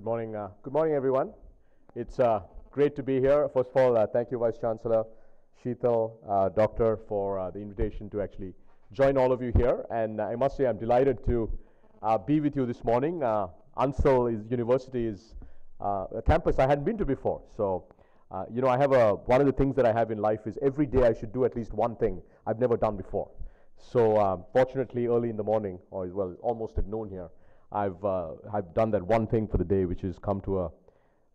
Good morning, everyone. It's great to be here. First of all, thank you, Vice Chancellor Sheetal, Doctor, for the invitation to actually join all of you here. And I must say, I'm delighted to be with you this morning. Ansal University is a campus I hadn't been to before. So, I have one of the things that I have in life is every day I should do at least one thing I've never done before. So, fortunately, early in the morning, or well, almost at noon here, I've done that one thing for the day, which is come to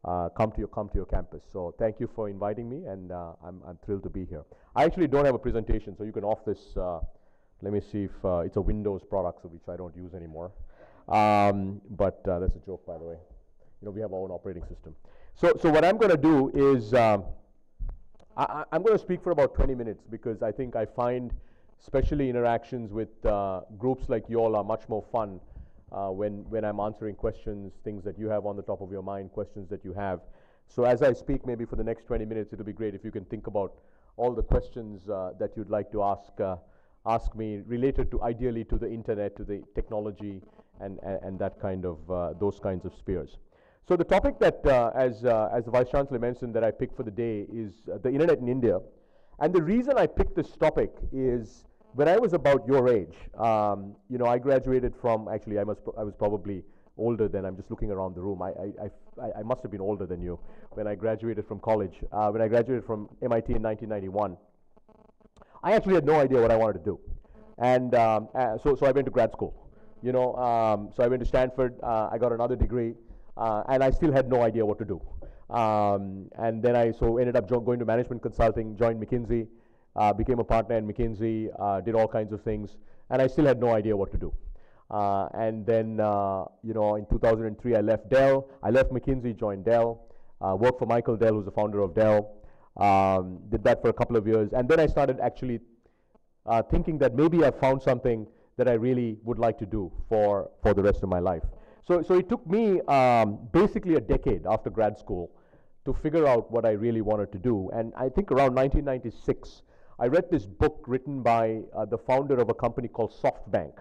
your campus. So thank you for inviting me, and I'm thrilled to be here. I actually don't have a presentation, so you can off this. Let me see if it's a Windows product, so which I don't use anymore. But that's a joke, by the way. We have our own operating system. So what I'm going to do is I'm going to speak for about 20 minutes because I think I find, especially interactions with groups like you all, are much more fun. When I'm answering questions, things that you have on the top of your mind, questions that you have. So as I speak, maybe for the next 20 minutes, it'll be great if you can think about all the questions that you'd like to ask me, related to, ideally, to the internet, to the technology, and that kind of, those kinds of spheres. So the topic that, as the Vice Chancellor mentioned, that I picked for the day is the internet in India. And the reason I picked this topic is, when I was about your age, I graduated from, actually I was probably older than, I'm just looking around the room, I must have been older than you when I graduated from college. When I graduated from MIT in 1991, I actually had no idea what I wanted to do. And so I went to grad school, so I went to Stanford, I got another degree, and I still had no idea what to do. And then I ended up going to management consulting, joined McKinsey, became a partner in McKinsey, did all kinds of things, and I still had no idea what to do. And then, in 2003, I left Dell. I left McKinsey, joined Dell, worked for Michael Dell, who's the founder of Dell. Did that for a couple of years, and then I started actually thinking that maybe I found something that I really would like to do for the rest of my life. So it took me basically a decade after grad school to figure out what I really wanted to do. And I think around 1996, I read this book written by the founder of a company called SoftBank,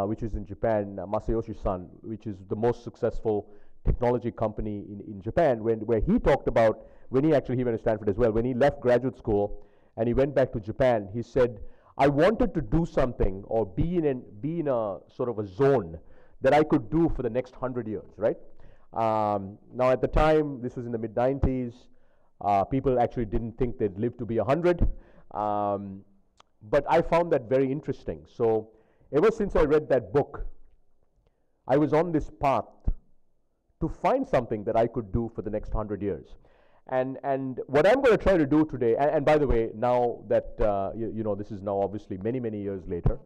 which is in Japan, Masayoshi Son, which is the most successful technology company in Japan, where he talked about, he went to Stanford as well, when he left graduate school and he went back to Japan, he said, I wanted to do something or be in a sort of a zone that I could do for the next 100 years, right? Now at the time, this was in the mid-90s, people actually didn't think they'd live to be 100. But I found that very interesting. So ever since I read that book, I was on this path to find something that I could do for the next 100 years. And what I'm going to try to do today, and by the way, now that, this is now obviously many, many years later,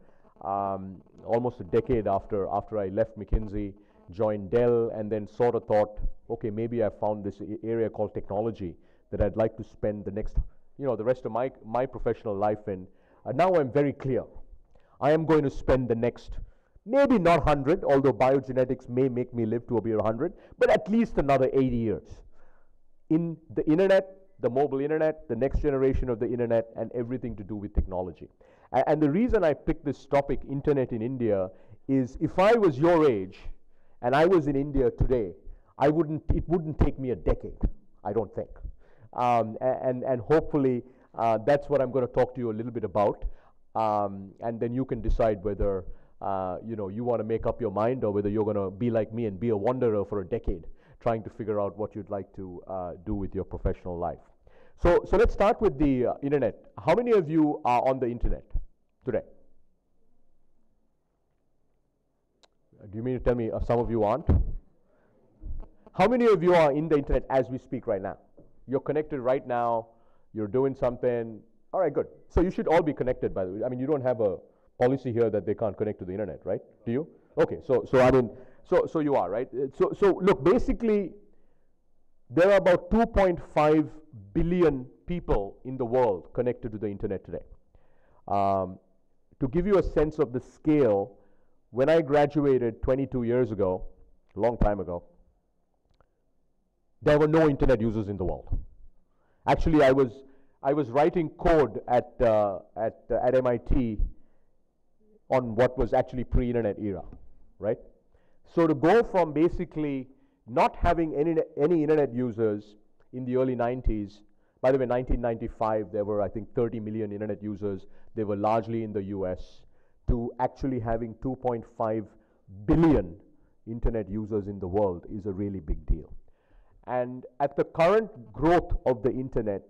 almost a decade after I left McKinsey, joined Dell, and then sort of thought, okay, maybe I found this area called technology that I'd like to spend the next the rest of my professional life in. Now I'm very clear. I am going to spend the next, maybe not 100, although biogenetics may make me live to be 100, but at least another 80 years in the internet, the mobile internet, the next generation of the internet, and everything to do with technology. And the reason I picked this topic, internet in India, is if I was your age and I was in India today, it wouldn't take me a decade, I don't think. And hopefully that's what I'm going to talk to you a little bit about, and then you can decide whether you want to make up your mind or whether you're going to be like me and be a wanderer for a decade trying to figure out what you'd like to do with your professional life. So let's start with the internet. How many of you are on the internet today? Do you mean to tell me some of you aren't? How many of you are in the internet as we speak right now? You're connected right now, you're doing something. All right, good. So you should all be connected, by the way. I mean, you don't have a policy here that they can't connect to the internet, right? Do you? Okay, so you are, right? So look, basically, there are about 2.5 billion people in the world connected to the internet today. To give you a sense of the scale, when I graduated 22 years ago, a long time ago, there were no internet users in the world. Actually, I was writing code at MIT on what was actually pre-internet era, right? So to go from basically not having any internet users in the early 90s. By the way, 1995, there were, I think, 30 million internet users. They were largely in the US, to actually having 2.5 billion internet users in the world is a really big deal. And at the current growth of the internet,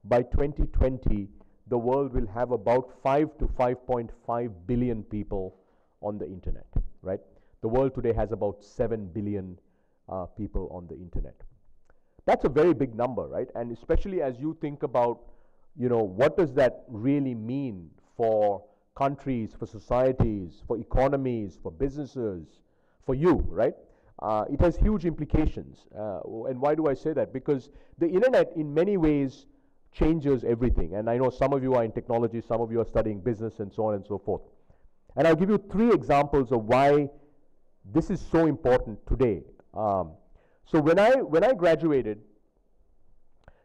by 2020, the world will have about 5 to 5.5 billion people on the internet, right? The world today has about 7 billion people on the internet. That's a very big number, right? And especially as you think about, what does that really mean for countries, for societies, for economies, for businesses, for you, right? It has huge implications. And why do I say that? Because the internet in many ways changes everything. And I know some of you are in technology, some of you are studying business, and so on and so forth. And I'll give you 3 examples of why this is so important today. So when I graduated,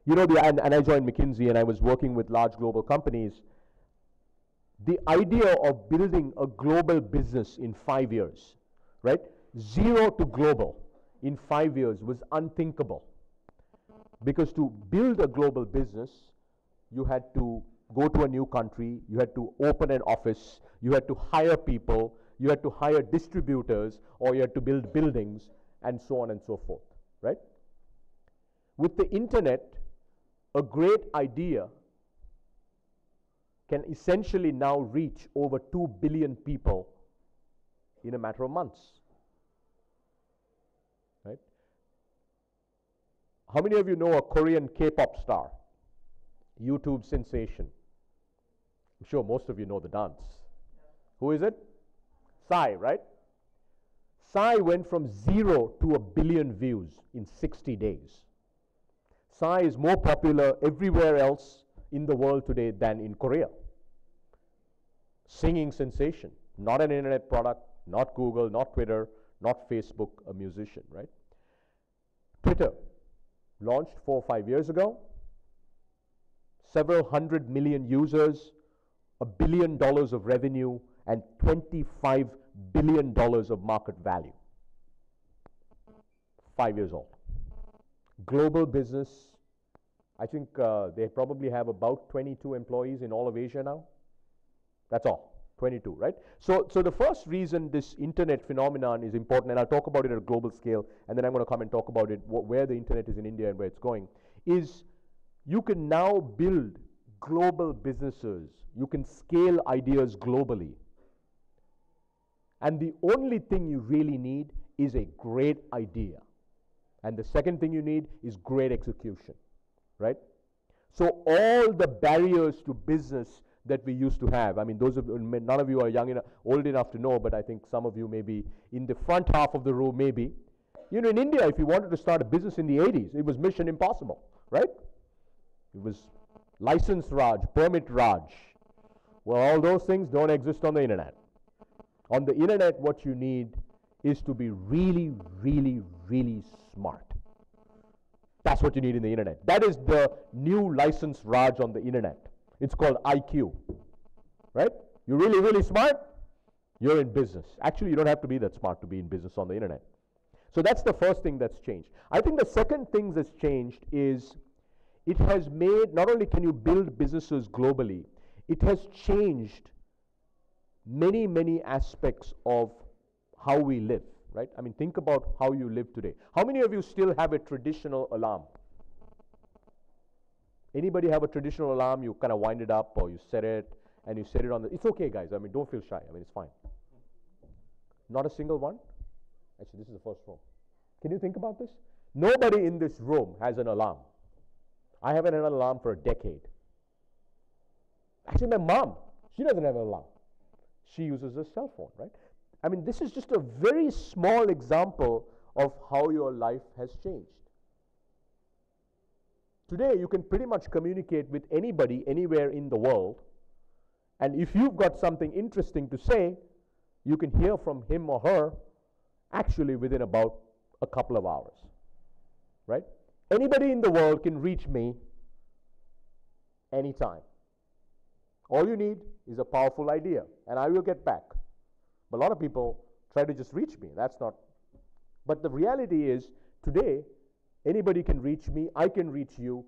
and I joined McKinsey, and I was working with large global companies, the idea of building a global business in 5 years, right? 0 to global in 5 years was unthinkable. Because to build a global business, you had to go to a new country, you had to open an office, you had to hire people, you had to hire distributors, or you had to build buildings, and so on and so forth, right? With the internet, a great idea can essentially now reach over 2 billion people in a matter of months, right? How many of you know a Korean K-pop star, YouTube sensation? I'm sure most of you know the dance. Who is it? Psy, right? Psy went from 0 to 1 billion views in 60 days. Psy is more popular everywhere else in the world today than in Korea. Singing sensation, not an internet product, not Google, not Twitter, not Facebook, a musician, right? Twitter, launched 4 or 5 years ago, several 100 million users, $1 billion of revenue, and $25 billion of market value. 5 years old. Global business, I think they probably have about 22 employees in all of Asia now. That's all, 22, right? So the first reason this internet phenomenon is important, and I'll talk about it at a global scale, and then I'm going to come and talk about it, where the internet is in India and where it's going, is you can now build global businesses. You can scale ideas globally. And the only thing you really need is a great idea. And the second thing you need is great execution, right? So all the barriers to business that we used to have, I mean, none of you are old enough to know, but I think some of you may be in the front half of the room, maybe. In India, if you wanted to start a business in the 80s, it was mission impossible, right? It was license Raj, permit Raj. Well, all those things don't exist on the internet. On the internet, what you need is to be really, really, really smart. That's what you need in the internet. That is the new license Raj on the internet. It's called IQ, right? You're really, really smart, you're in business. Actually, you don't have to be that smart to be in business on the internet. So that's the first thing that's changed. I think the second thing that's changed is it has made, not only can you build businesses globally, it has changed many, many aspects of how we live, right? I mean, think about how you live today. How many of you still have a traditional alarm? Anybody have a traditional alarm? You kind of wind it up, or you set it, and you set it on the, it's okay, guys. I mean, don't feel shy. I mean, it's fine. Not a single one? Actually, this is the first room. Can you think about this? Nobody in this room has an alarm. I haven't had an alarm for a decade. Actually, my mom, she doesn't have an alarm. She uses a cell phone, right? I mean, this is just a very small example of how your life has changed. Today, you can pretty much communicate with anybody, anywhere in the world, and if you've got something interesting to say, you can hear from him or her actually within about a couple of hours, right? Anybody in the world can reach me anytime. All you need is a powerful idea, and I will get back. But a lot of people try to just reach me. That's not. But the reality is, Today, anybody can reach me, I can reach you,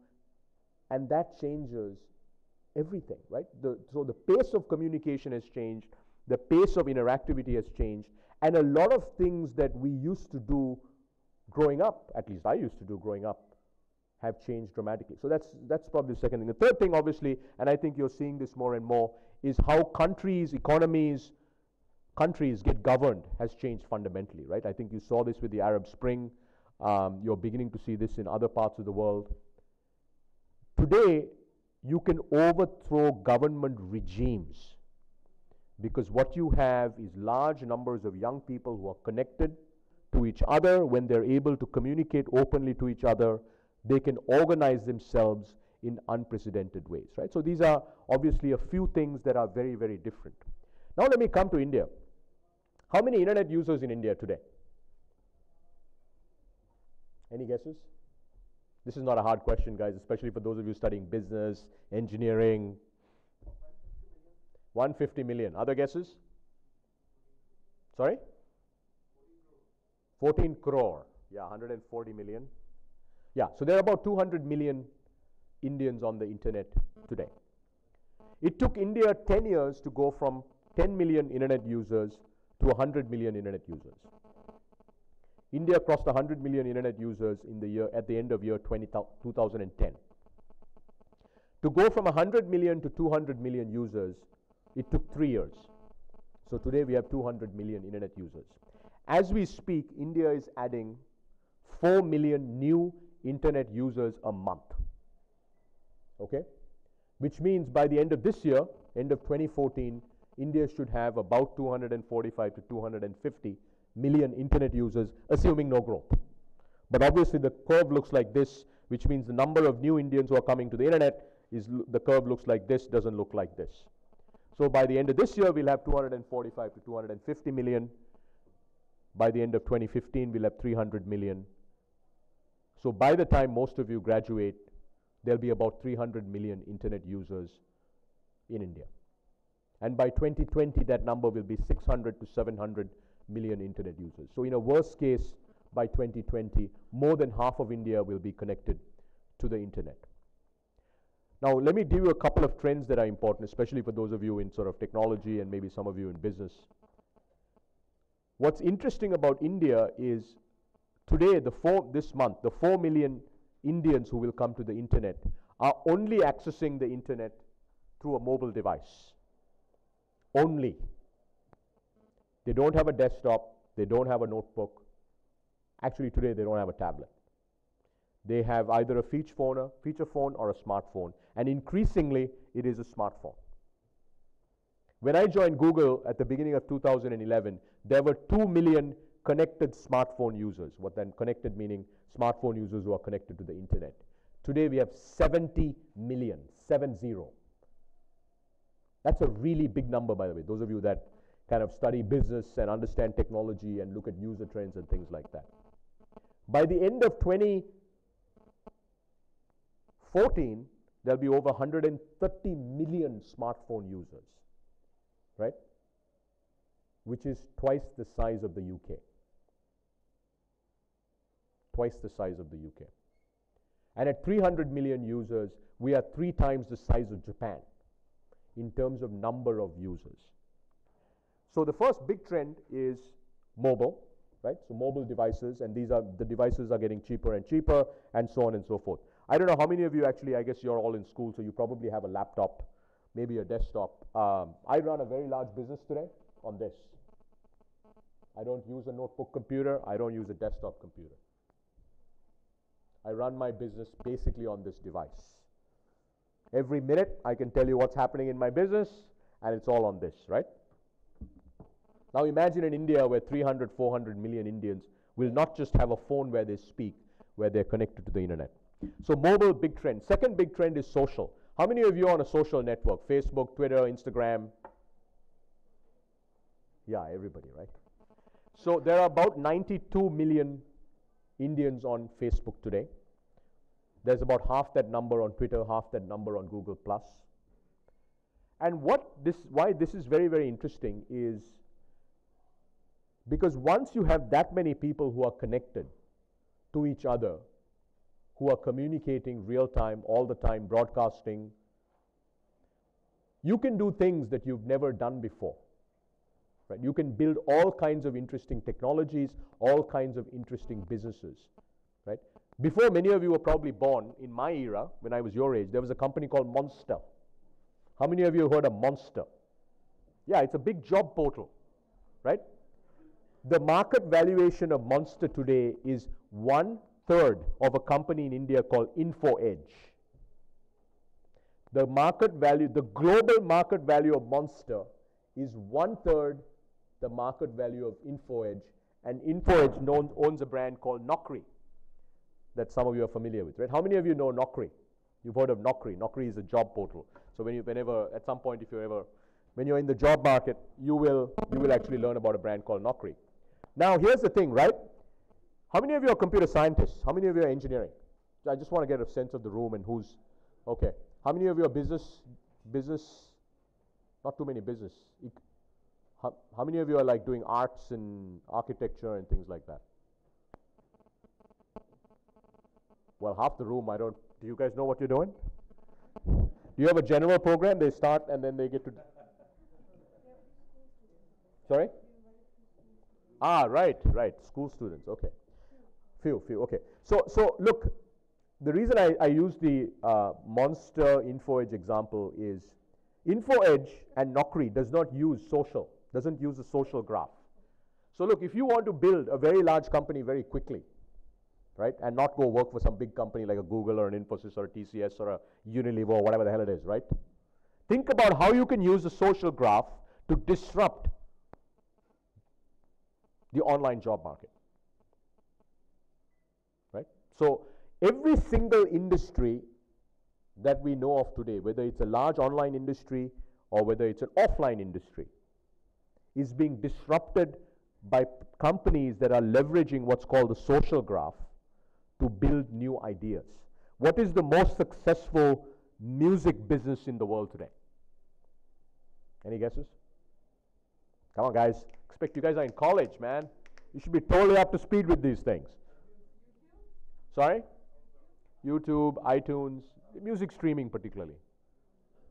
and that changes everything, right? So the pace of communication has changed, the pace of interactivity has changed, and a lot of things that we used to do growing up, at least I used to do growing up, have changed dramatically. So that's probably the second thing. The third thing, obviously, and I think you're seeing this more and more, is how countries, economies, countries get governed has changed fundamentally, right? I think you saw this with the Arab Spring. You're beginning to see this in other parts of the world. Today, you can overthrow government regimes because what you have is large numbers of young people who are connected to each other. When they're able to communicate openly to each other, they can organize themselves in unprecedented ways, right? So these are obviously a few things that are very, very different. Now let me come to India. How many internet users in India today? Any guesses? This is not a hard question, guys, especially for those of you studying business, engineering. 150 million. Other guesses? Sorry? 14 crore. Yeah, 140 million. Yeah, so there are about 200 million Indians on the internet today. It took India 10 years to go from 10 million internet users to 100 million internet users. India crossed 100 million internet users in the year, at the end of year 2010. To go from 100 million to 200 million users, it took 3 years. So today we have 200 million internet users. As we speak, India is adding 4 million new internet users a month. Okay? Which means by the end of this year, end of 2014, India should have about 245 to 250 million internet users, assuming no growth. But obviously the curve looks like this, which means the number of new Indians who are coming to the internet, the curve looks like this, doesn't look like this. So by the end of this year, we'll have 245 to 250 million. By the end of 2015, we'll have 300 million. So by the time most of you graduate, there'll be about 300 million internet users in India. And by 2020, that number will be 600 to 700 million internet users. So in a worst case, by 2020, more than half of India will be connected to the internet. Now, let me give you a couple of trends that are important, especially for those of you in sort of technology and maybe some of you in business. What's interesting about India is today, this month, the 4 million Indians who will come to the internet are only accessing the internet through a mobile device. Only. They don't have a desktop, they don't have a notebook. Actually, today they don't have a tablet. They have either a feature phone or a smartphone, and increasingly it is a smartphone. When I joined Google at the beginning of 2011, there were 2 million connected smartphone users. What then connected meaning smartphone users who are connected to the internet. Today we have 70 million, 70. That's a really big number, by the way. Those of you that kind of study business and understand technology and look at user trends and things like that. By the end of 2014, there'll be over 130 million smartphone users, right? Which is twice the size of the UK. Twice the size of the UK. And at 300 million users, we are 3 times the size of Japan in terms of number of users. So the first big trend is mobile, right? So mobile devices, and the devices are getting cheaper and cheaper, and so on and so forth. I don't know how many of you actually, I guess you're all in school, so you probably have a laptop, maybe a desktop. I run a very large business today on this. I don't use a notebook computer, I don't use a desktop computer. I run my business basically on this device. Every minute I can tell you what's happening in my business, and it's all on this, right? Now imagine in India where 300, 400 million Indians will not just have a phone where they speak, where they're connected to the internet. So mobile, big trend. Second big trend is social. How many of you are on a social network? Facebook, Twitter, Instagram? Yeah, everybody, right? So there are about 92 million Indians on Facebook today. There's about half that number on Twitter, half that number on Google+. And why this is very, very interesting is because once you have that many people who are connected, to each other, who are communicating real time, all the time, broadcasting. You can do things that you've never done before. Right? You can build all kinds of interesting technologies, all kinds of interesting businesses. Right? Before many of you were probably born, in my era, when I was your age, there was a company called Monster. How many of you have heard of Monster? Yeah, it's a big job portal. Right? The market valuation of Monster today is 1/3 of a company in India called InfoEdge. The market value, the global market value of Monster is 1/3 the market value of InfoEdge, and InfoEdge owns a brand called Naukri that some of you are familiar with, right? How many of you know Naukri? You've heard of Naukri. Naukri is a job portal. So whenever, at some point, when you're in the job market, you will actually learn about a brand called Naukri. Now, here's the thing, right? How many of you are computer scientists? How many of you are engineering? I just want to get a sense of the room and who's, okay. How many of you are business, not too many business. How many of you are like doing arts and architecture and things like that? Well, half the room, do you guys know what you're doing? Do you have a general program? They start and then they get to, sorry? Ah, right, school students, okay. Few, okay. So look, the reason I use the Monster InfoEdge example is InfoEdge and Naukri doesn't use a social graph. So look, if you want to build a very large company very quickly, right, and not go work for some big company like a Google or an Infosys or a TCS or a Unilever or whatever the hell it is, right? Think about how you can use the social graph to disrupt the online job market, right? So every single industry that we know of today, whether it's a large online industry or whether it's an offline industry, is being disrupted by companies that are leveraging what's called the social graph to build new ideas. What is the most successful music business in the world today? Any guesses? Come on, guys. Expect you guys are in college, man. You should be totally up to speed with these things. Sorry? YouTube, iTunes, music streaming particularly.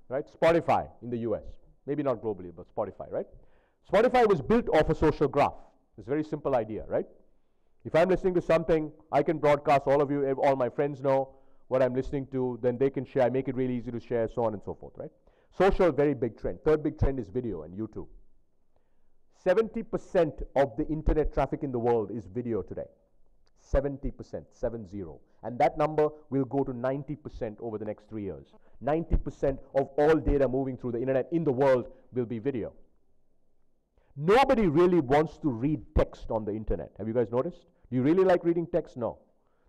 Right? Spotify in the US. Maybe not globally, but Spotify, right? Spotify was built off a social graph. It's a very simple idea, right? If I'm listening to something, I can broadcast, all my friends know what I'm listening to, then they can share, I make it really easy to share, so on and so forth, right? Social, very big trend. Third big trend is video and YouTube. 70% of the internet traffic in the world is video today. 70%, 70. And that number will go to 90% over the next 3 years. 90% of all data moving through the internet in the world will be video. Nobody really wants to read text on the internet. Have you guys noticed? Do you really like reading text? No.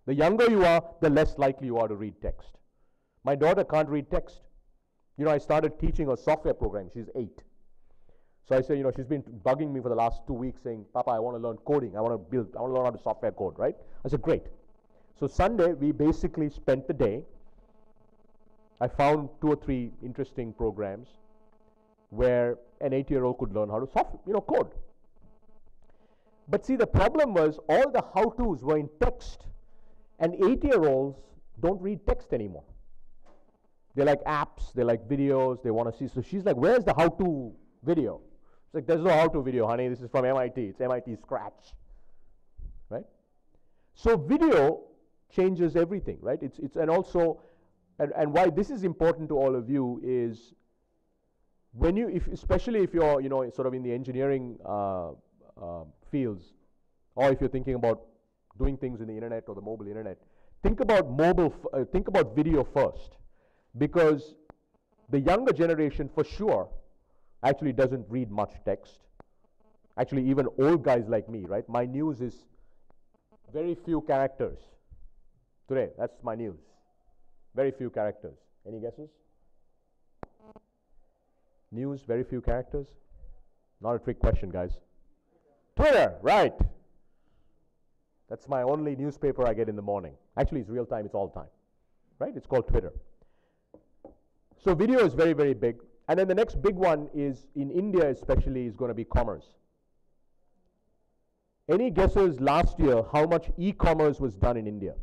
The younger you are, the less likely you are to read text. My daughter can't read text. You know, I started teaching her software programming. She's 8. So I say, she's been bugging me for the last 2 weeks saying, Papa, I want to learn coding. I want to learn how to software code, right? I said, great. So Sunday, we basically spent the day. I found 2 or 3 interesting programs where an 8-year-old could learn how to code. But see, the problem was all the how-tos were in text, and 8-year-olds don't read text anymore. They like apps, they like videos, they want to see. So she's like, where's the how-to video? It's like, there's no how-to video, honey. This is from MIT. It's MIT Scratch, right? So video changes everything, right? And also, and why this is important to all of you is when especially if you're, sort of in the engineering fields, or if you're thinking about doing things in the internet or the mobile internet, think about video first, because the younger generation for sure actually doesn't read much text. Actually, even old guys like me, right? My news is very few characters. Today, that's my news. Very few characters. Any guesses? News, very few characters? Not a trick question, guys. Twitter, right. That's my only newspaper I get in the morning. Actually, it's real time, it's all time. Right? It's called Twitter. So video is very, very big. And then the next big one is, in India especially, is going to be commerce. Any guesses last year how much e-commerce was done in India?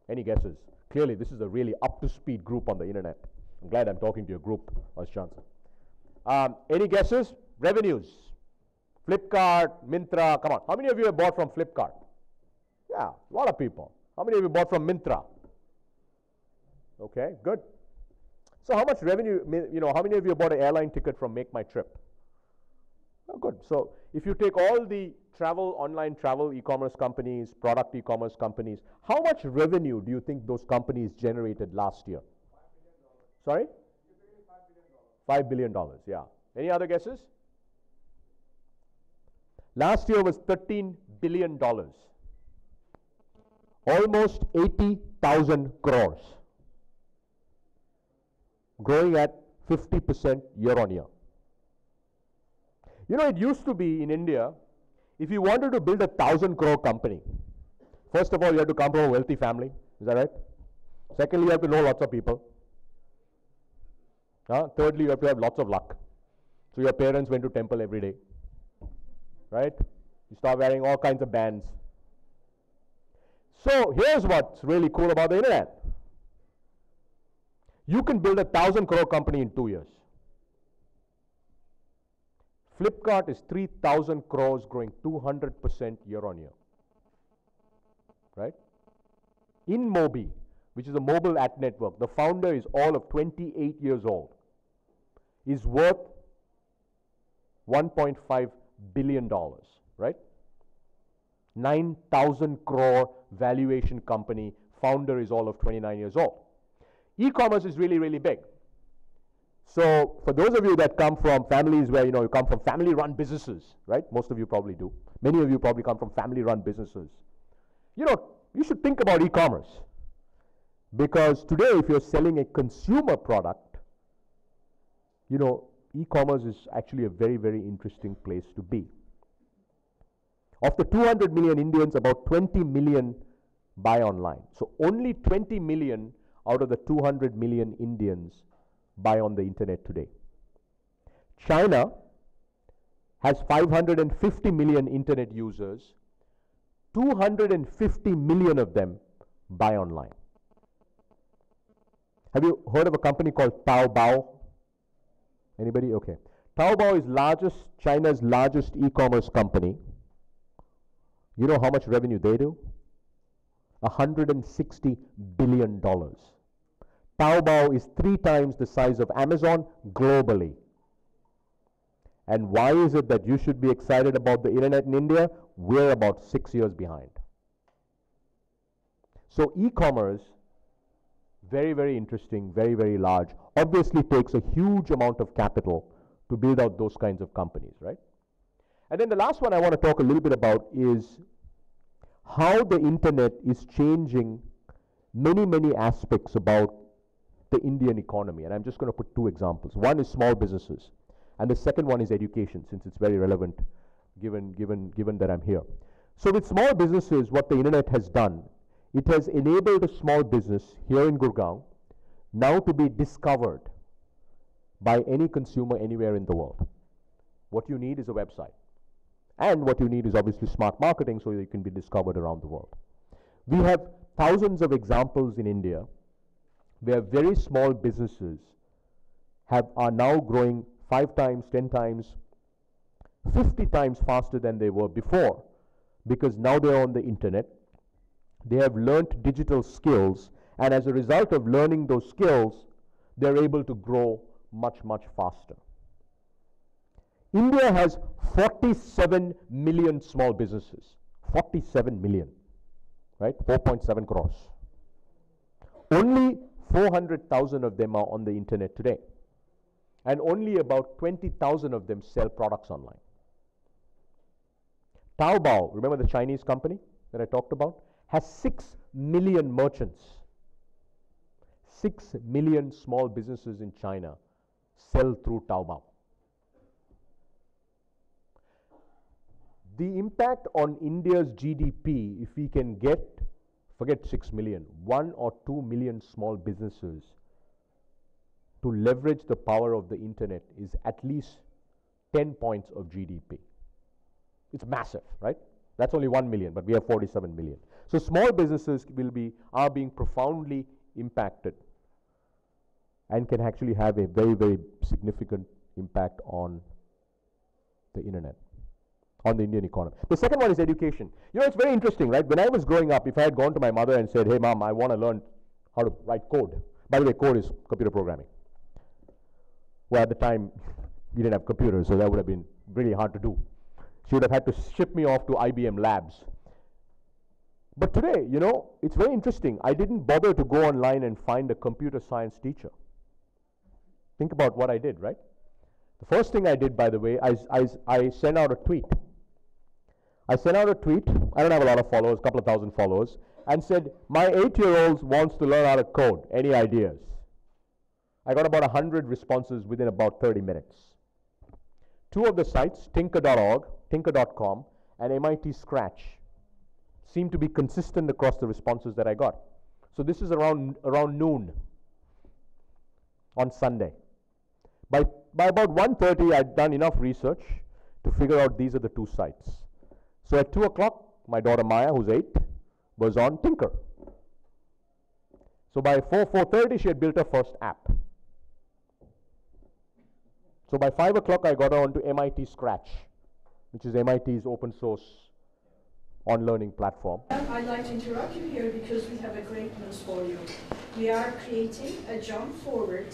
Any guesses? Clearly, this is a really up-to-speed group on the internet. I'm glad I'm talking to your group, Vice Chancellor. Any guesses? Revenues. Flipkart, Myntra, come on. How many of you have bought from Flipkart? Yeah, a lot of people. How many of you bought from Myntra? Okay, good. So how much revenue, how many of you bought an airline ticket from Make My Trip? Oh, good. So if you take all the online travel e-commerce companies, product e-commerce companies, how much revenue do you think those companies generated last year? $5 billion. Sorry? $5 billion, yeah. Any other guesses? Last year was $13 billion. Almost 80,000 crores. Growing at 50% year on year. You know, it used to be in India, if you wanted to build a 1,000 crore company, first of all, you have to come from a wealthy family. Is that right? Secondly, you have to know lots of people. Thirdly, you have to have lots of luck. So your parents went to temple every day. Right? You start wearing all kinds of bands. So here's what's really cool about the internet. You can build a 1,000 crore company in 2 years. Flipkart is 3,000 crores growing 200% year on year. Right? InMobi, which is a mobile ad network, the founder is all of 28 years old, is worth $1.5 billion, right? 9,000 crore valuation company, founder is all of 29 years old. E-commerce is really, really big. So for those of you that come from families where, you come from family-run businesses, right? Most of you probably do. Many of you probably come from family-run businesses. You should think about e-commerce. Because today, if you're selling a consumer product, e-commerce is actually a very, very interesting place to be. Of the 200 million Indians, about 20 million buy online. So only 20 million out of the 200 million Indians buy on the internet today. China has 550 million internet users. 250 million of them buy online. Have you heard of a company called Taobao? Anybody? Okay. Taobao is China's largest e-commerce company. You know how much revenue they do? $160 billion. Taobao is 3 times the size of Amazon globally. And why is it that you should be excited about the internet in India? We're about 6 years behind. So e-commerce, very, very interesting, very, very large. Obviously takes a huge amount of capital to build out those kinds of companies, right? And then the last one I want to talk a little bit about is how the internet is changing many, many aspects about the Indian economy. And I'm just going to put 2 examples. One is small businesses, and the second one is education, since it's very relevant given that I'm here. So with small businesses, what the internet has done, it has enabled a small business here in Gurgaon now to be discovered by any consumer anywhere in the world. What you need is a website. And what you need is obviously smart marketing so you can be discovered around the world. We have thousands of examples in India where very small businesses are now growing 5 times, 10 times, 50 times faster than they were before, because now they're on the internet. They have learnt digital skills, and as a result of learning those skills, they're able to grow much, much faster. India has 47 million small businesses. 47 million, right? 4.7 crores. Only 400,000 of them are on the internet today. And only about 20,000 of them sell products online. Taobao, remember the Chinese company that I talked about, has 6 million merchants. 6 million small businesses in China sell through Taobao. The impact on India's GDP, if we can forget 6 million, 1 or 2 million small businesses to leverage the power of the internet is at least 10 points of GDP. It's massive, right? That's only 1 million, but we have 47 million. So small businesses are being profoundly impacted and can actually have a very, very significant impact on the internet, on the Indian economy. The second one is education. You know, it's very interesting, right? When I was growing up, if I had gone to my mother and said, hey, mom, I want to learn how to write code. By the way, code is computer programming. Well, at the time, we didn't have computers, so that would have been really hard to do. She would have had to ship me off to IBM labs. But today, you know, it's very interesting. I didn't bother to go online and find a computer science teacher. Think about what I did, right? The first thing I did, by the way, I sent out a tweet. I sent out a tweet. I don't have a lot of followers, a couple of thousand followers, and said, my 8-year-old wants to learn how to code. Any ideas? I got about 100 responses within about 30 minutes. Two of the sites, tinker.org, tinker.com, and MIT Scratch, seemed to be consistent across the responses that I got. So this is around noon on Sunday. By about 1:30, I'd done enough research to figure out these are the two sites. So at 2 o'clock, my daughter Maya, who's 8, was on Tinker. So by 4:30, she had built her first app. So by 5 o'clock, I got her onto MIT Scratch, which is MIT's open source on-learning platform. I'd like to interrupt you here because we have a great news for you. We are creating a jump forward.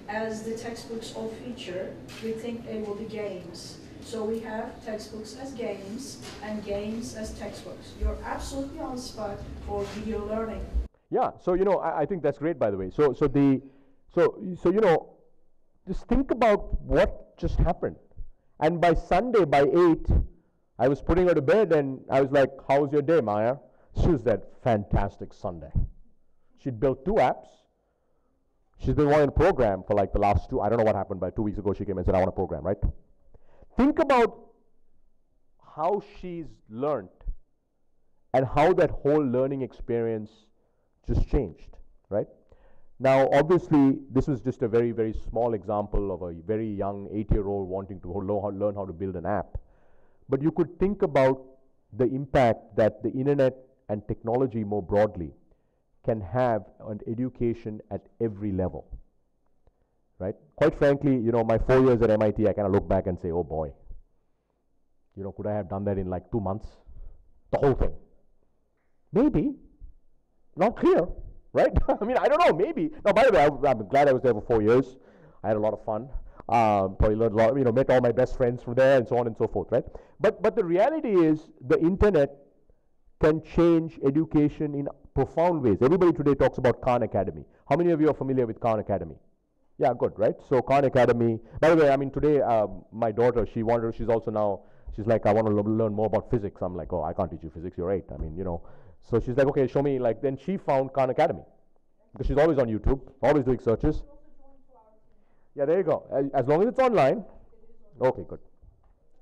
As the textbooks all feature, we think they will be games. So we have textbooks as games and games as textbooks. You're absolutely on the spot for video learning. Yeah, so you know, I think that's great, by the way. So you know, just think about what just happened. And by Sunday, by 8, I was putting her to bed and I was like, how was your day, Maya? She was that fantastic Sunday. She'd built 2 apps. She's been wanting to program for like the last 2, I don't know what happened, but 2 weeks ago she came and said, I want to program, right? Think about how she's learned and how that whole learning experience just changed, right? Now, obviously, this was just a very, very small example of a very young 8-year-old wanting to learn how to build an app. But you could think about the impact that the internet and technology more broadly can have on education at every level, right? Quite frankly, you know, my 4 years at MIT, I kind of look back and say, oh boy, you know, could I have done that in like 2 months? The whole thing. Maybe. Not clear, right? I mean, I don't know, maybe. Now, by the way, I'm glad I was there for 4 years. I had a lot of fun. Probably learned a lot, you know, met all my best friends from there and so on and so forth, right? But the reality is the internet can change education in profound ways. Everybody today talks about Khan Academy. How many of you are familiar with Khan Academy? Yeah, good, right? So Khan Academy, by the way, I mean, today my daughter, she's also now, she's like, I want to learn more about physics. I'm like, oh, I can't teach you physics, you're 8. I mean, you know. So she's like, okay, show me, like, then she found Khan Academy. Because she's always on YouTube, always doing searches. Yeah, there you go. As long as it's online. Okay, good.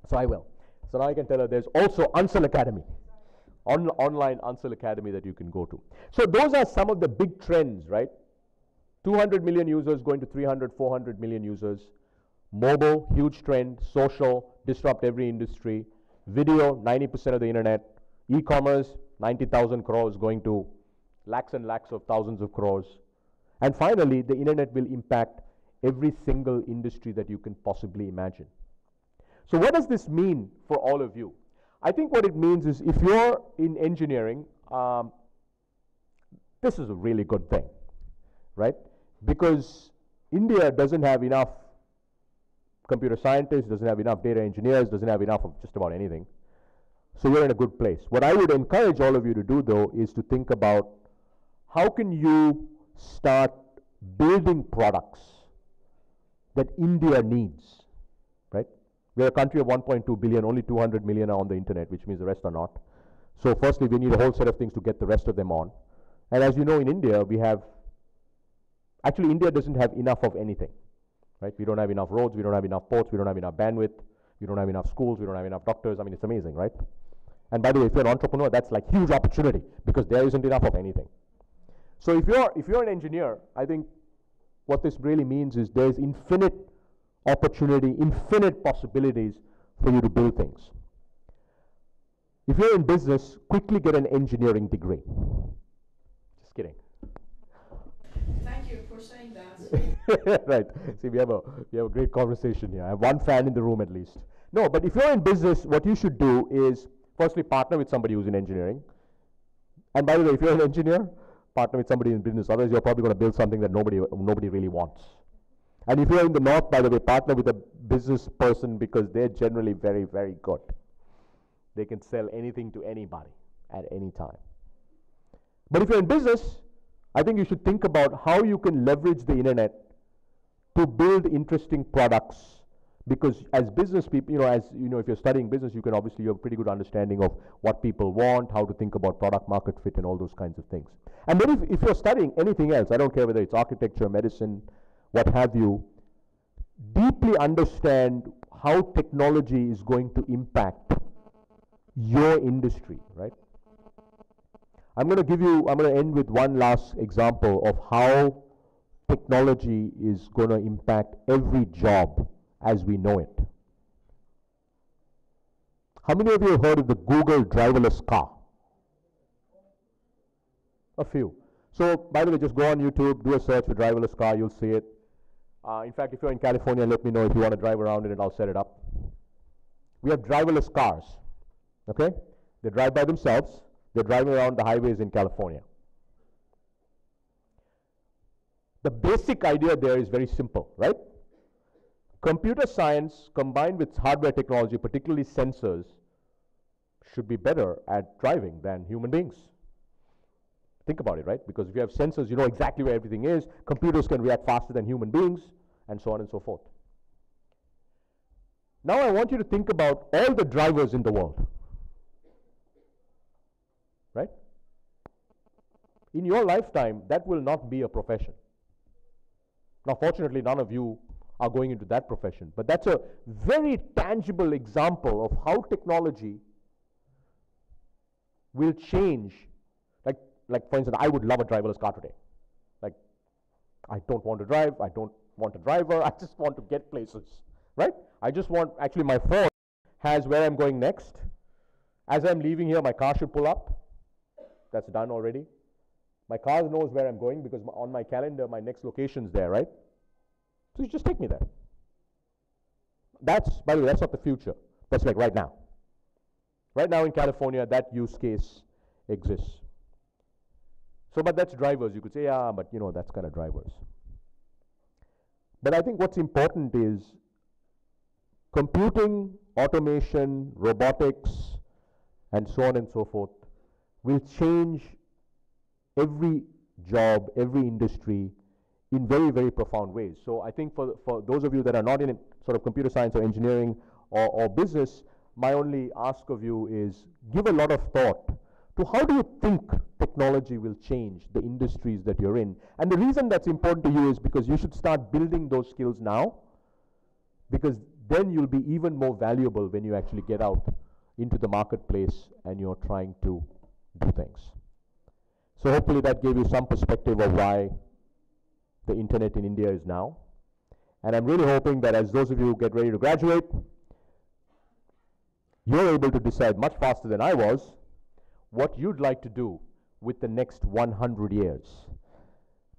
So I will. So now I can tell her there's also Ansal Academy. Online Ansal Academy that you can go to. So those are some of the big trends, right? 200 million users going to 300, 400 million users. Mobile, huge trend. Social, disrupt every industry. Video, 90% of the internet. E-commerce, 90,000 crores going to lakhs and lakhs of thousands of crores. And finally, the internet will impact every single industry that you can possibly imagine. So what does this mean for all of you? I think what it means is if you're in engineering, this is a really good thing, right? Because India doesn't have enough computer scientists, doesn't have enough data engineers, doesn't have enough of just about anything. So you're in a good place. What I would encourage all of you to do, though, is to think about how can you start building products that India needs, right? We're a country of 1.2 billion, only 200 million are on the internet, which means the rest are not. So firstly, we need a whole set of things to get the rest of them on. And as you know, in India, we have, actually India doesn't have enough of anything, right? We don't have enough roads, we don't have enough ports, we don't have enough bandwidth, we don't have enough schools, we don't have enough doctors. I mean, it's amazing, right? And by the way, if you're an entrepreneur, that's like huge opportunity because there isn't enough of anything. So if you're an engineer, I think what this really means is there's infinite opportunity, infinite possibilities for you to build things. If you're in business, quickly get an engineering degree. Just kidding. Thank you for saying that. Right. See, we have a great conversation here. I have one fan in the room at least. No, but if you're in business, what you should do is firstly partner with somebody who's in engineering. And by the way, if you're an engineer, partner with somebody in business. Otherwise, you're probably going to build something that nobody really wants. And if you're in the north, by the way, partner with a business person because they're generally very, very good. They can sell anything to anybody at any time. But if you're in business, I think you should think about how you can leverage the internet to build interesting products. Because as business people, if you're studying business, you have a pretty good understanding of what people want, how to think about product market fit and all those kinds of things. And then if you're studying anything else, I don't care whether it's architecture, medicine, what have you, deeply understand how technology is going to impact your industry, right? I'm going to end with one last example of how technology is going to impact every job as we know it. How many of you have heard of the Google driverless car? A few. So, by the way, just go on YouTube, do a search for driverless car, you'll see it. In fact, if you're in California, let me know if you want to drive around in it, I'll set it up. We have driverless cars, okay? They drive by themselves. They're driving around the highways in California. The basic idea there is very simple, right? Computer science combined with hardware technology, particularly sensors, should be better at driving than human beings. Think about it, right? Because if you have sensors, you know exactly where everything is. Computers can react faster than human beings, and so on and so forth. Now I want you to think about all the drivers in the world, right? In your lifetime, that will not be a profession. Now, fortunately, none of you are going into that profession, but that's a very tangible example of how technology will change. Like for instance, I would love a driverless car today. Like, I don't want to drive, I don't want a driver, I just want to get places, right? I just want, actually my phone has where I'm going next. As I'm leaving here, my car should pull up. That's done already. My car knows where I'm going because on my calendar, my next location's there, right? So you just take me there. That's, by the way, that's not the future. That's like right now. Right now in California, that use case exists. So, but that's drivers. You could say, yeah, but that's kind of drivers. But I think what's important is computing, automation, robotics, and so on and so forth will change every job, every industry in very, very profound ways. So I think for those of you that are not in sort of computer science or engineering or business, my only ask of you is give a lot of thought to how do you think technology will change the industries that you're in. And the reason that's important to you is because you should start building those skills now, because then you'll be even more valuable when you actually get out into the marketplace and you're trying to do things. So hopefully that gave you some perspective of why the internet in India is now. And I'm really hoping that as those of you who get ready to graduate, you're able to decide much faster than I was what you'd like to do with the next 100 years.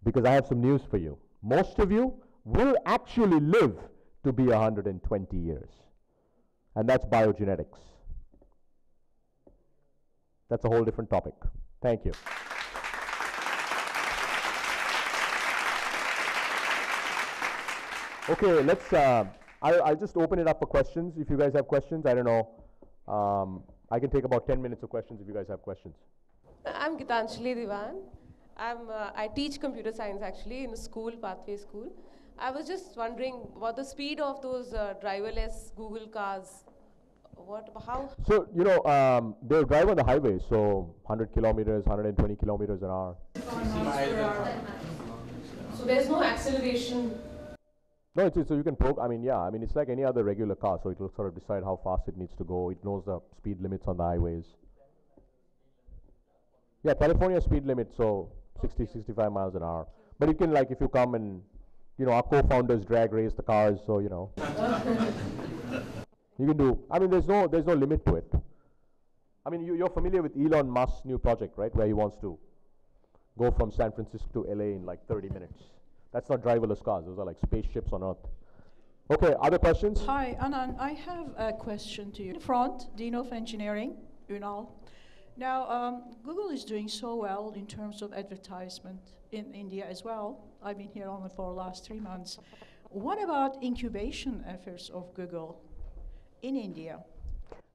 Because I have some news for you. Most of you will actually live to be 120 years. And that's biogenetics. That's a whole different topic. Thank you. Okay, let's, I'll just open it up for questions. If you guys have questions, I don't know. I can take about 10 minutes of questions if you guys have questions. I'm Gitanjali Diwan. I teach computer science actually in a school, Pathway School. I was just wondering what the speed of those driverless Google cars, how? So, they'll drive on the highway, so 100 kilometers, 120 kilometers an hour. So there's no acceleration? No, so you can it's like any other regular car, so it will sort of decide how fast it needs to go. It knows the speed limits on the highways. Yeah, California speed limit, so 60, 65 miles an hour. But it can, like, if you come and, our co-founders drag race the cars, so, you can do, there's no limit to it. I mean, you're familiar with Elon Musk's new project, right? Where he wants to go from San Francisco to LA in like 30 minutes. That's not driverless cars. Those are like spaceships on Earth. Okay, other questions? Hi, Anand. I have a question to you. In front, Dean of Engineering, Unal. Now, Google is doing so well in terms of advertisement in India as well. I've been here only for the last 3 months. What about incubation efforts of Google in India?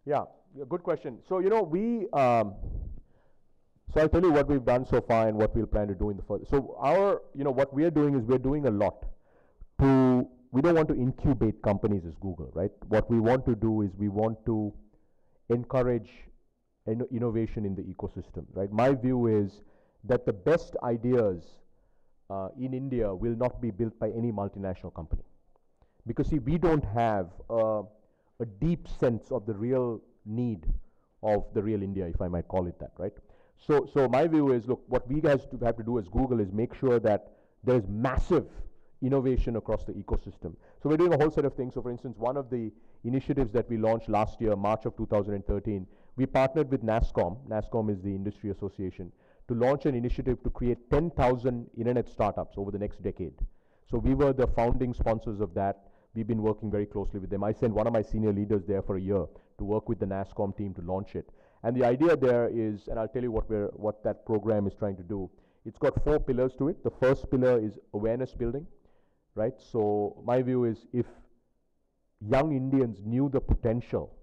Yeah, good question. So, you know, so I'll tell you what we've done so far and what we'll plan to do in the further. So what we are doing is we're doing a lot we don't want to incubate companies as Google, right? What we want to do is we want to encourage innovation in the ecosystem, right? My view is that the best ideas in India will not be built by any multinational company. Because see, we don't have a deep sense of the real need of the real India, if I might call it that, right? So my view is, look, what we guys have to do as Google is make sure that there's massive innovation across the ecosystem. So we're doing a whole set of things. So for instance, one of the initiatives that we launched last year, March of 2013, we partnered with NASSCOM. NASSCOM is the industry association, to launch an initiative to create 10,000 internet startups over the next decade. So we were the founding sponsors of that. We've been working very closely with them. I sent one of my senior leaders there for a year to work with the NASSCOM team to launch it. And the idea there is, and I'll tell you what that program is trying to do. It's got 4 pillars to it. The first pillar is awareness building, right? So my view is, if young Indians knew the potential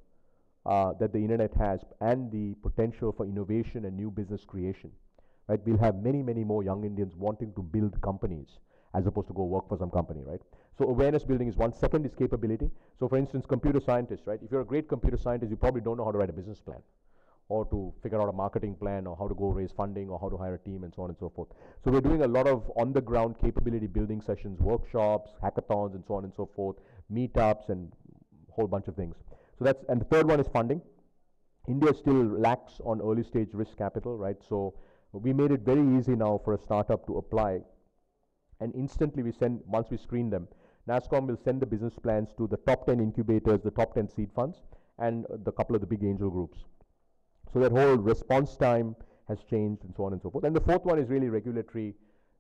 that the internet has and the potential for innovation and new business creation, right? We'll have many, many more young Indians wanting to build companies as opposed to go work for some company, right? So awareness building is one. Second is capability. So for instance, computer scientists, right? If you're a great computer scientist, you probably don't know how to write a business plan, or to figure out a marketing plan, or how to go raise funding, or how to hire a team, and so on and so forth. So we're doing a lot of on-the-ground capability building sessions, workshops, hackathons, and so on and so forth, meetups, and a whole bunch of things. So and the third one is funding. India still lacks on early stage risk capital, right? So we made it very easy now for a startup to apply, and instantly once we screen them, NASSCOM will send the business plans to the top 10 incubators, the top 10 seed funds, and the couple of the big angel groups. So that whole response time has changed, and so on and so forth. And the fourth one is really regulatory.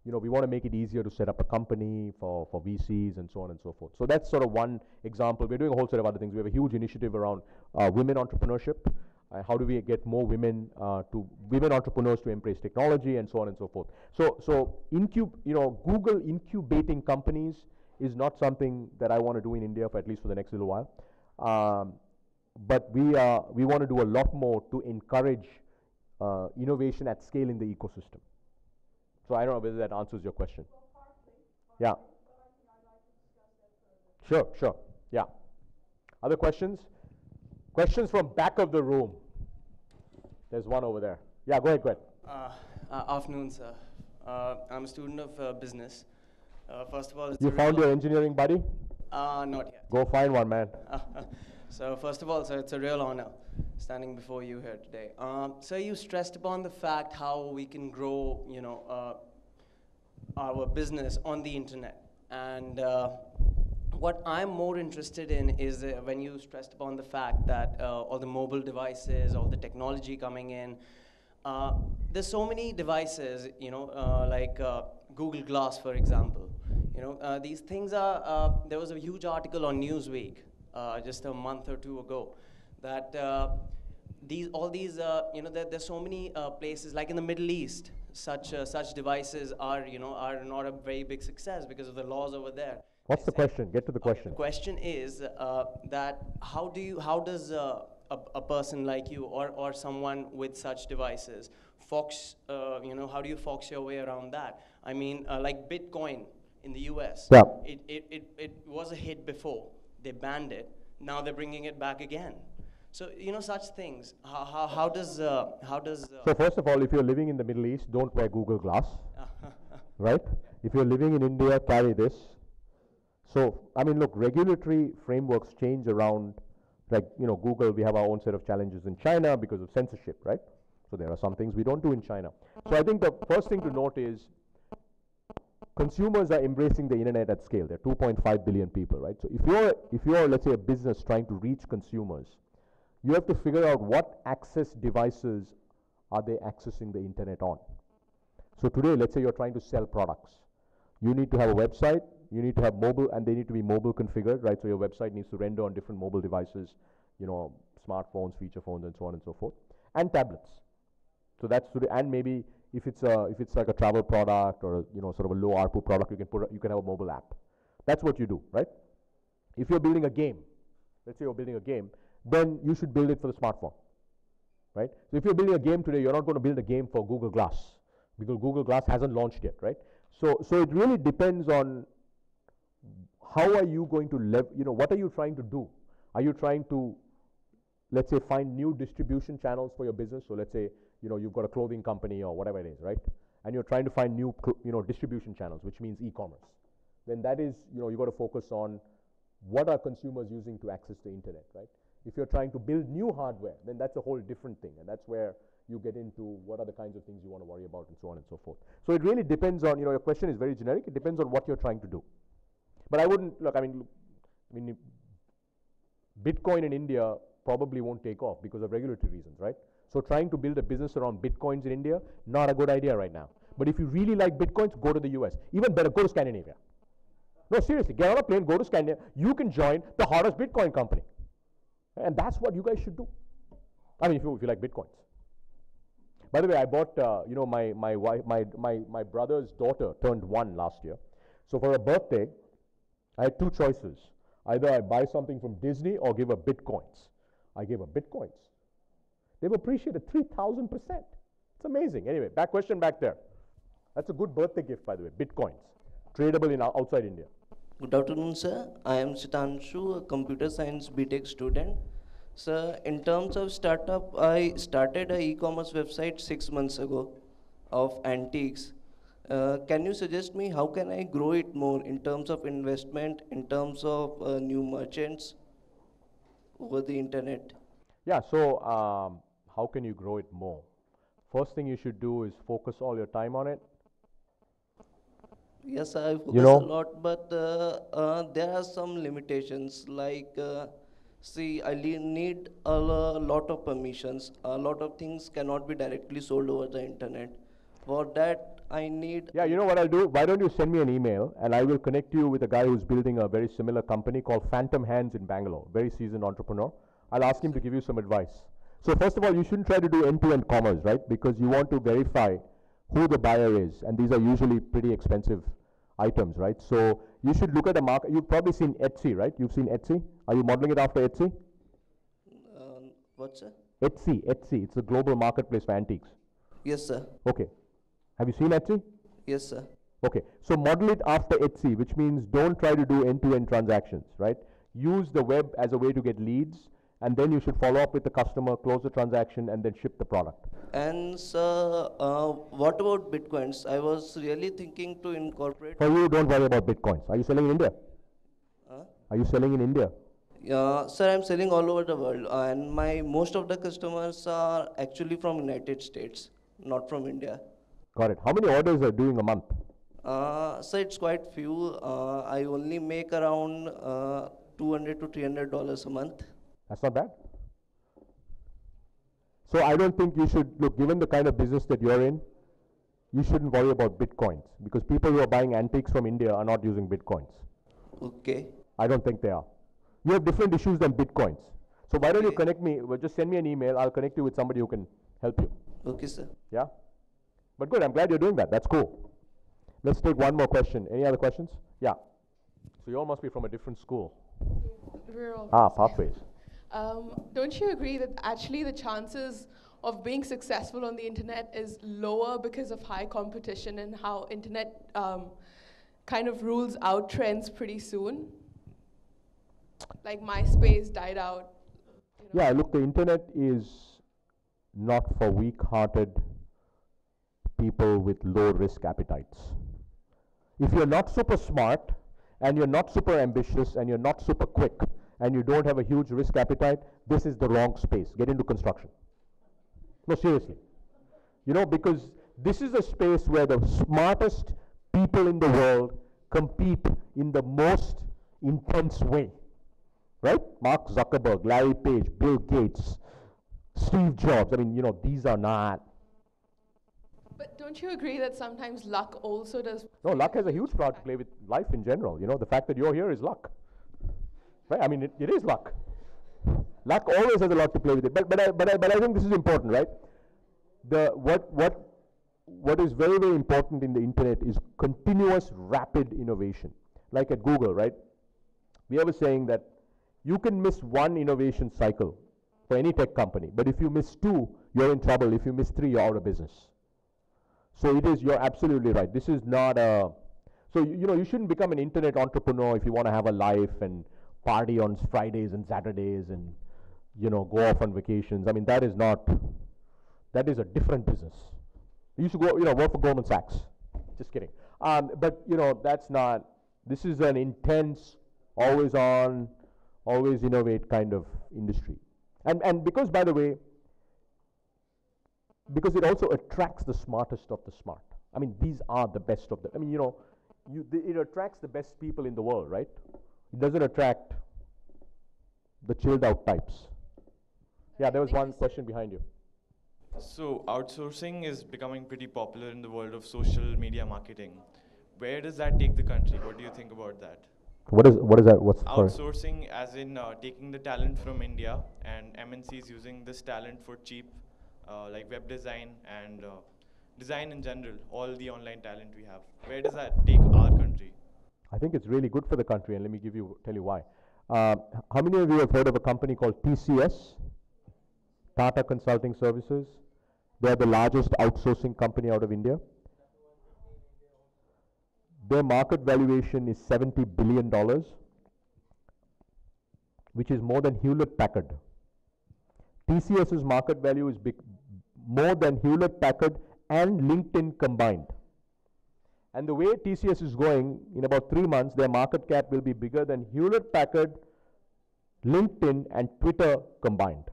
You know, we want to make it easier to set up a company for VCs, and so on and so forth. So that's sort of one example. We're doing a whole set of other things. We have a huge initiative around women entrepreneurship. How do we get more women entrepreneurs to embrace technology, and so on and so forth. So Google incubating companies is not something that I want to do in India for at least for the next little while. But we want to do a lot more to encourage innovation at scale in the ecosystem. So I don't know whether that answers your question. Well, partly, Yeah. but I think I'd like to discuss that further. Sure. Yeah. Other questions? Questions from back of the room. There's one over there. Yeah, go ahead. Afternoon, sir. I'm a student of business. First of all, it's You found your engineering buddy? not yet. Go find one, man. So first of all, sir, it's a real honor standing before you here today. So you stressed upon the fact how we can grow, our business on the internet. And what I'm more interested in is when you stressed upon the fact that all the mobile devices, all the technology coming in, there's so many devices, like Google Glass, for example. These things are, there was a huge article on Newsweek just a month or two ago that there's so many places, like in the Middle East, such devices are not a very big success because of the laws over there. What's the question? Get to the question. The question is that how does a person like you or someone with such devices how do you fox your way around that? I mean, like Bitcoin in the US, Yeah. it was a hit before. They banned it. Now they're bringing it back again. So, such things. How does So first of all, if you're living in the Middle East, don't wear Google Glass, right? If you're living in India, carry this. So, I mean, look, regulatory frameworks change around, like, Google, we have our own set of challenges in China because of censorship, right? So there are some things we don't do in China. So I think the first thing to note is consumers are embracing the internet at scale. There are 2.5 billion people, right? So if you're, let's say, a business trying to reach consumers, you have to figure out what access devices are they accessing the internet on. So today, let's say you're trying to sell products. You need to have a website, you need to have mobile, and they need to be mobile configured, right? So your website needs to render on different mobile devices, you know, smartphones, feature phones, and so on and so forth, and tablets. So that's today, and maybe if it's like a travel product or a, you know, sort of a low ARPU product, you can have a mobile app. That's what you do, right? If you're building a game, let's say you're building a game, then you should build it for the smartphone, right? So if you're building a game today, you're not going to build a game for Google Glass because Google Glass hasn't launched yet, right? So it really depends on how are you going to what are you trying to do? Are you trying to, let's say, find new distribution channels for your business? So let's say, you know, you've got a clothing company or whatever it is, right? And you're trying to find new, distribution channels, which means e-commerce. Then that is, you've got to focus on what are consumers using to access the internet, right? If you're trying to build new hardware, then that's a whole different thing, and that's where you get into what are the kinds of things you want to worry about and so on and so forth. So it really depends on, your question is very generic. It depends on what you're trying to do. But I wouldn't, Bitcoin in India probably won't take off because of regulatory reasons, right? So trying to build a business around Bitcoins in India, not a good idea right now. But if you really like Bitcoins, go to the US. Even better, go to Scandinavia. No, seriously, get on a plane, go to Scandinavia. You can join the hottest Bitcoin company. And that's what you guys should do. I mean, if you like Bitcoins. By the way, I bought, my brother's daughter turned 1 last year. So for her birthday, I had 2 choices. Either I buy something from Disney or give her Bitcoins. I gave her Bitcoins. They've appreciated 3,000%. It's amazing. Anyway, question back there. That's a good birthday gift, by the way, Bitcoins. Tradable in outside India. Good afternoon, sir. I am Shitanshu, a computer science BTech student. Sir, in terms of startup, I started an e-commerce website 6 months ago of antiques. Can you suggest me how can I grow it more in terms of investment, in terms of new merchants over the internet? Yeah, so how can you grow it more? First thing you should do is focus all your time on it. Yes, I focus a lot, but there are some limitations. Like, see, I need a lot of permissions. A lot of things cannot be directly sold over the internet. For that, I need... Yeah, you know what I'll do? Why don't you send me an email, and I will connect you with a guy who's building a very similar company called Phantom Hands in Bangalore. Very seasoned entrepreneur. I'll ask him to give you some advice. So first of all, you shouldn't try to do end-to-end commerce, right? Because you want to verify who the buyer is, and these are usually pretty expensive items, right? So you should look at a market. You've probably seen Etsy, right? You've seen Etsy? Are you modeling it after Etsy? What, sir? Etsy. It's a global marketplace for antiques. Yes, sir. Okay. Have you seen Etsy? Yes, sir. Okay. So model it after Etsy, which means don't try to do end-to-end transactions, right? Use the web as a way to get leads, and then you should follow up with the customer, close the transaction, and then ship the product. And sir, what about Bitcoins? I was really thinking to incorporate... For you, don't worry about Bitcoins. Are you selling in India? Are you selling in India? Sir, I'm selling all over the world, and most of the customers are actually from United States, not from India. Got it. How many orders are you doing a month? Sir, it's quite few. I only make around $200 to $300 a month. That's not bad. So I don't think you should, look, given the kind of business that you're in, you shouldn't worry about Bitcoins, because people who are buying antiques from India are not using Bitcoins. Okay. I don't think they are. You have different issues than Bitcoins. So why don't you connect me, just send me an email, I'll connect you with somebody who can help you. Okay, sir. Yeah? But good, I'm glad you're doing that. That's cool. Let's take one more question. Any other questions? Yeah. So you all must be from a different school. We're all Pathways. Don't you agree that actually the chances of being successful on the internet is lower because of high competition and how internet kind of rules out trends pretty soon? Like MySpace died out. Yeah, look, the internet is not for weak-hearted people with low risk appetites. If you're not super smart and you're not super ambitious and you're not super quick and you don't have a huge risk appetite, this is the wrong space. Get into construction. No, seriously. Because this is a space where the smartest people in the world compete in the most intense way. right? Mark Zuckerberg, Larry Page, Bill Gates, Steve Jobs. I mean, these are not. But don't you agree that sometimes luck also does? No, luck has a huge part to play with life in general. The fact that you're here is luck, right? I mean, it is luck. Luck always has a lot to play with it. But I think this is important, right? What is very, very important in the internet is continuous rapid innovation. Like at Google, right? We have a saying that you can miss one innovation cycle for any tech company, but if you miss two, you're in trouble. If you miss three, you're out of business. So you're absolutely right. This is not a, so you shouldn't become an internet entrepreneur if you want to have a life and party on Fridays and Saturdays and, go off on vacations. I mean, that is a different business. You should go, work for Goldman Sachs. Just kidding. But, that's not, this is an intense, always on, always innovate kind of industry. And because, by the way, because it also attracts the smartest of the smart. I mean, these are the best of them. I mean, it attracts the best people in the world, right? It doesn't attract the chilled out types. Yeah, there was one question behind you. So outsourcing is becoming pretty popular in the world of social media marketing. Where does that take the country? What do you think about that? What is that? What's outsourcing, as in taking the talent from India and MNCs using this talent for cheap, like web design and design in general, all the online talent we have. Where does that take our country? I think it's really good for the country, and let me tell you why. How many of you have heard of a company called TCS? Tata Consulting Services. They are the largest outsourcing company out of India. Their market valuation is $70 billion, which is more than Hewlett Packard. TCS's market value is more than Hewlett Packard and LinkedIn combined. And the way TCS is going, in about 3 months, their market cap will be bigger than Hewlett Packard, LinkedIn, and Twitter combined.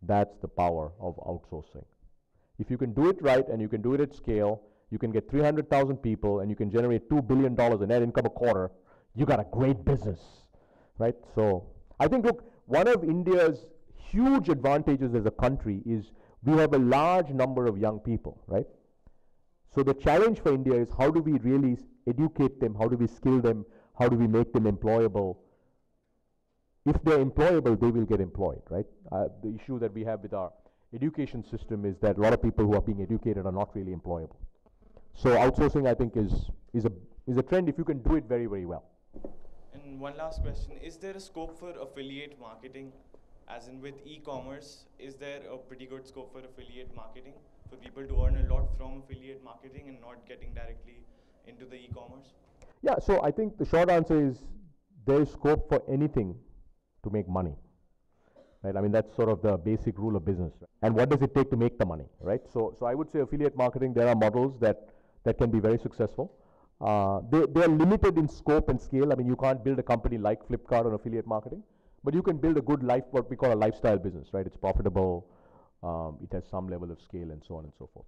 That's the power of outsourcing. If you can do it right and you can do it at scale, you can get 300,000 people and you can generate $2 billion in net income a quarter, you got a great business, right? So I think, look, one of India's huge advantages as a country is we have a large number of young people, right? So the challenge for India is how do we really educate them, how do we skill them, how do we make them employable? If they're employable, they will get employed, right? The issue that we have with our education system is that a lot of people who are being educated are not really employable. So outsourcing, I think, is a trend if you can do it very, very well. And one last question, is there a scope for affiliate marketing? As in with e-commerce, is there a pretty good scope for affiliate marketing? For people to earn a lot from affiliate marketing and not getting directly into the e-commerce? Yeah, so I think the short answer is there is scope for anything to make money, right? I mean, that's sort of the basic rule of business. Right? And what does it take to make the money, right? So I would say affiliate marketing, there are models that can be very successful. They are limited in scope and scale. I mean, you can't build a company like Flipkart on affiliate marketing, but you can build a good what we call a lifestyle business, right? It's profitable, it has some level of scale and so on and so forth.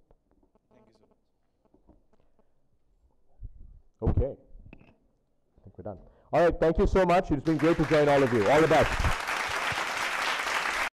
Thank you so much. Okay, I think we're done. All right, thank you so much. It's been great to join all of you. All the best.